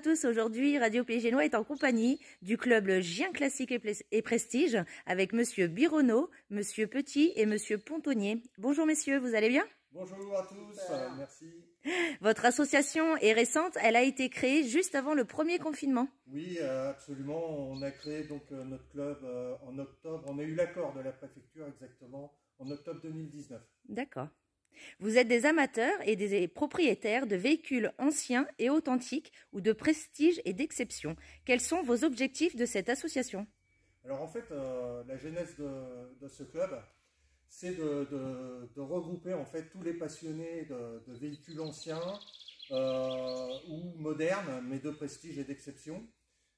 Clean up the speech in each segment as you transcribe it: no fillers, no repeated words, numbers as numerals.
tous, aujourd'hui Radio Pays Génois est en compagnie du club Gien Classique et Prestige avec Monsieur Bironneau, Monsieur Petit et Monsieur Pontonnier. Bonjour messieurs, vous allez bien? Bonjour à tous, merci. Votre association est récente, elle a été créée juste avant le premier confinement. Oui, absolument, on a créé donc notre club en octobre, on a eu l'accord de la préfecture exactement en octobre 2019. D'accord. Vous êtes des amateurs et des propriétaires de véhicules anciens et authentiques ou de prestige et d'exception. Quels sont vos objectifs de cette association? Alors en fait, la genèse de ce club, c'est de regrouper en fait tous les passionnés de véhicules anciens ou modernes, mais de prestige et d'exception,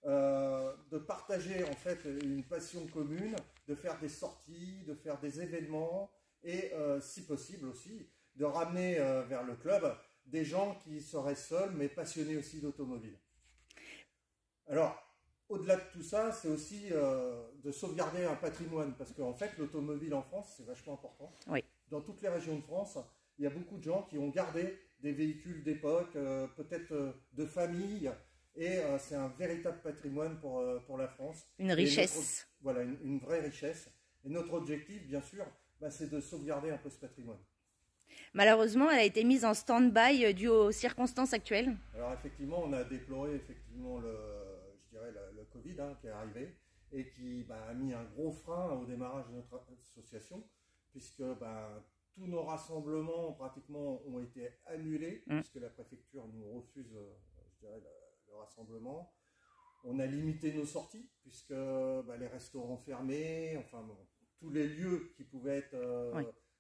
de partager en fait une passion commune, de faire des sorties, de faire des événements et si possible aussi de ramener vers le club des gens qui seraient seuls mais passionnés aussi d'automobile. Alors, au-delà de tout ça, c'est aussi de sauvegarder un patrimoine, parce qu'en fait, l'automobile en France, c'est vachement important. Oui. Dans toutes les régions de France, il y a beaucoup de gens qui ont gardé des véhicules d'époque, peut-être de famille, et c'est un véritable patrimoine pour la France. Une richesse. Voilà, une vraie richesse. Et notre objectif, bien sûr, c'est de sauvegarder un peu ce patrimoine. Malheureusement, elle a été mise en stand-by dû aux circonstances actuelles. Alors effectivement, on a déploré effectivement le Covid qui est arrivé et qui a mis un gros frein au démarrage de notre association, puisque tous nos rassemblements pratiquement ont été annulés, puisque la préfecture nous refuse le rassemblement. On a limité nos sorties, puisque les restaurants fermés, enfin bon, tous les lieux qui pouvaient être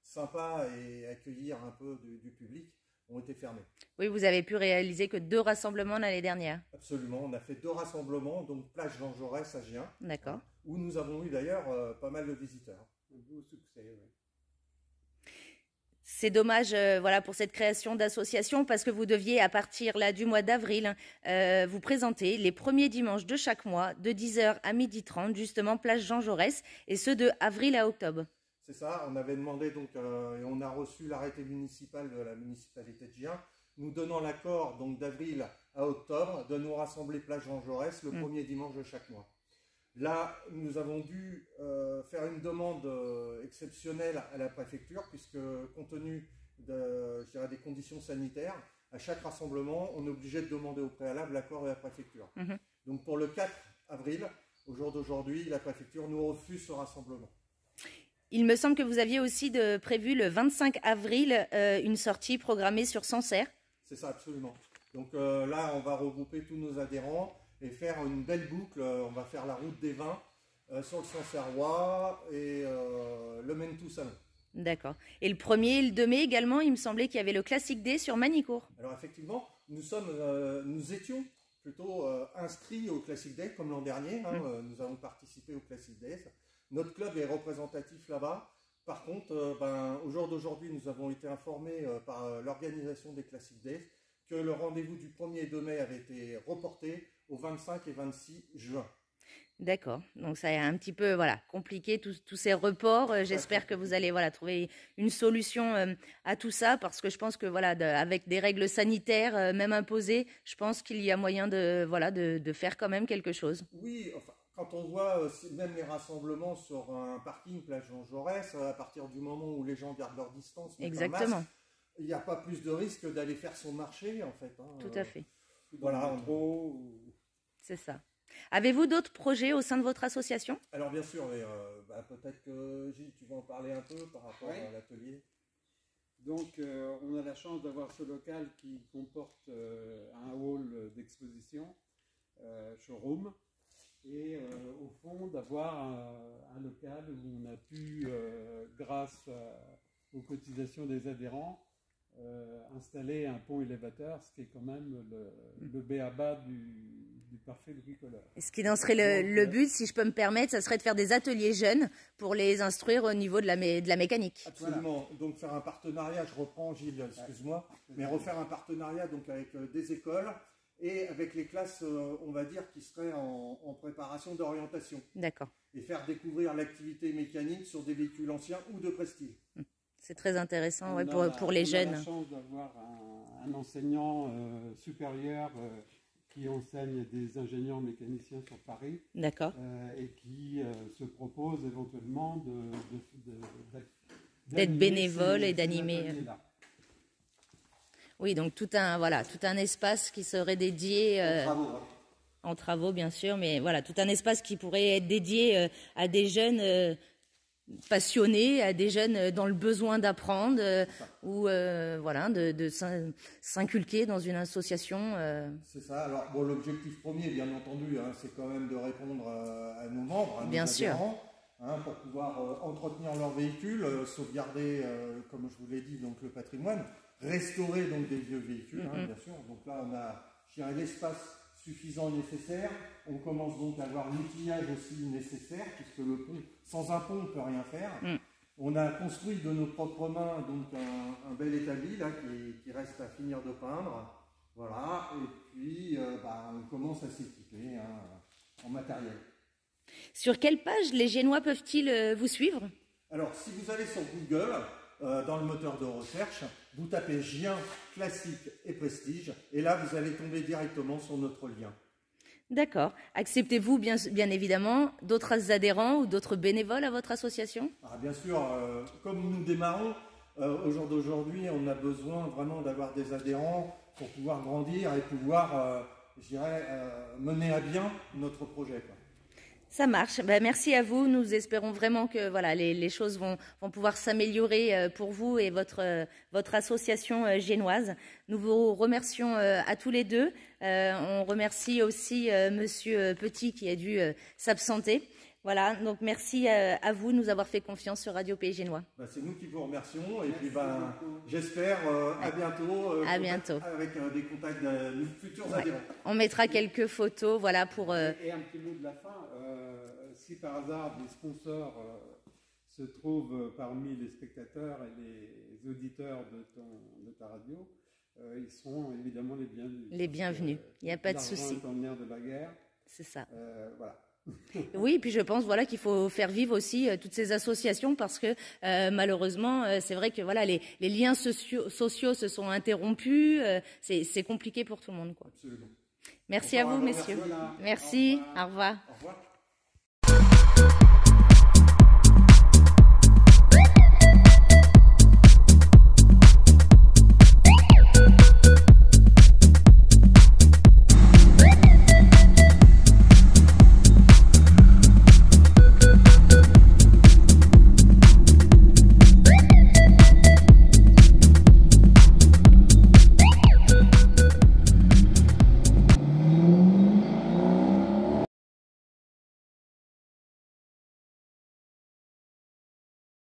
sympas et accueillir un peu du public ont été fermés. Oui, vous avez pu réaliser que 2 rassemblements l'année dernière. Absolument, on a fait 2 rassemblements, donc plage Jean Jaurès à Gien. D'accord. Où nous avons eu d'ailleurs pas mal de visiteurs. Un beau succès, oui. C'est dommage voilà, pour cette création d'association, parce que vous deviez, à partir là, du mois d'avril, vous présenter les premiers dimanches de chaque mois, de 10h à 12h30, justement, plage Jean Jaurès, et ce de avril à octobre. C'est ça, on avait demandé donc, et on a reçu l'arrêté municipal de la municipalité de Gien, nous donnant l'accord donc d'avril à octobre de nous rassembler plage Jean Jaurès le premier dimanche de chaque mois. Là, nous avons dû faire une demande exceptionnelle à la préfecture, puisque compte tenu des conditions sanitaires, à chaque rassemblement, on est obligé de demander au préalable l'accord de la préfecture. Donc pour le 4 avril, au jour d'aujourd'hui, la préfecture nous refuse ce rassemblement. Il me semble que vous aviez aussi prévu le 25 avril une sortie programmée sur Sancerre. C'est ça, absolument. Donc là, on va regrouper tous nos adhérents et faire une belle boucle. On va faire la route des vins sur le Sancerrois et le Mentou Salon. D'accord. Et le 1er et le 2 mai également, il me semblait qu'il y avait le Classic Day sur Manicourt. Alors effectivement, nous étions plutôt inscrits au Classic Day comme l'an dernier. Nous avons participé au Classic Day. Notre club est représentatif là-bas. Par contre, au jour d'aujourd'hui, nous avons été informés par l'organisation des Classic Days que le rendez-vous du 1er et 2 mai avait été reporté au 25 et 26 juin. D'accord. Donc ça est un petit peu compliqué tous ces reports. J'espère que vous allez trouver une solution à tout ça, parce que je pense que avec des règles sanitaires même imposées, je pense qu'il y a moyen de faire quand même quelque chose. Oui, enfin, quand on voit même les rassemblements sur un parking plage Jean Jaurès, à partir du moment où les gens gardent leur distance, exactement, il n'y a pas plus de risque d'aller faire son marché en fait. Tout à fait. Voilà, c'est ça. Avez-vous d'autres projets au sein de votre association? Alors bien sûr, peut-être que Gilles, tu vas en parler un peu par rapport à l'atelier. Donc on a la chance d'avoir ce local qui comporte un hall d'exposition, showroom, et au fond d'avoir un local où on a pu, grâce aux cotisations des adhérents, installer un pont élévateur, ce qui est quand même le b.a.-ba du parfait bricoleur. Et ce qui en serait le but, si je peux me permettre, ça serait de faire des ateliers jeunes pour les instruire au niveau de la mécanique. Absolument. Voilà. Donc faire un partenariat, je reprends Gilles, excuse-moi, mais refaire un partenariat donc avec des écoles et avec les classes, on va dire, qui seraient en préparation d'orientation. D'accord. Et faire découvrir l'activité mécanique sur des véhicules anciens ou de prestige. C'est très intéressant pour les jeunes. On a la chance d'avoir un enseignant supérieur qui enseigne des ingénieurs mécaniciens sur Paris. D'accord. Et qui se propose éventuellement d'être bénévole et d'animer. Oui, donc tout un espace qui serait dédié en travaux, bien sûr, mais voilà, tout un espace qui pourrait être dédié à des jeunes passionnés, à des jeunes dans le besoin d'apprendre ou voilà, de s'inculquer dans une association. C'est ça. Alors bon, l'objectif premier, bien entendu, hein, c'est quand même de répondre à nos membres, à nos bien adhérents, hein, pour pouvoir entretenir leur véhicule, sauvegarder, comme je vous l'ai dit, donc le patrimoine, restaurer donc des vieux véhicules, hein, bien sûr. Donc là, on a, je dirais, l'espace suffisant et nécessaire. On commence donc à avoir l'outillage aussi nécessaire, puisque le pont, sans un pont, on ne peut rien faire. On a construit de nos propres mains donc un bel établi là, qui reste à finir de peindre. Voilà, et puis on commence à s'équiper en matériel. Sur quelle page les Génois peuvent-ils vous suivre? Alors, si vous allez sur Google, dans le moteur de recherche, vous tapez Gien, classique et prestige, et là, vous allez tomber directement sur notre lien. D'accord. Acceptez-vous bien évidemment d'autres adhérents ou d'autres bénévoles à votre association? Bien sûr, comme nous démarrons, au jour d'aujourd'hui, on a besoin vraiment d'avoir des adhérents pour pouvoir grandir et pouvoir, je dirais, mener à bien notre projet, quoi. Ça marche. Merci à vous. Nous espérons vraiment que voilà, les choses vont pouvoir s'améliorer pour vous et votre association génoise. Nous vous remercions à tous les deux. On remercie aussi Monsieur Petit qui a dû s'absenter. Voilà, donc merci à vous de nous avoir fait confiance sur Radio Pays Génois. C'est nous qui vous remercions et puis j'espère à bientôt. À bientôt. Avec des contacts de futurs adhérents. On mettra quelques photos, voilà, pour... Et un petit mot de la fin. Si par hasard des sponsors se trouvent parmi les spectateurs et les auditeurs de ta radio, ils seront évidemment les bienvenus. Les bienvenus, il n'y a pas de souci. L'argent est le nerf de la guerre. C'est ça. Voilà. Oui, et puis je pense voilà, qu'il faut faire vivre aussi toutes ces associations parce que malheureusement, c'est vrai que voilà, les liens sociaux se sont interrompus. C'est compliqué pour tout le monde, quoi. Absolument. Merci à vous, messieurs. Merci, au revoir. Au revoir.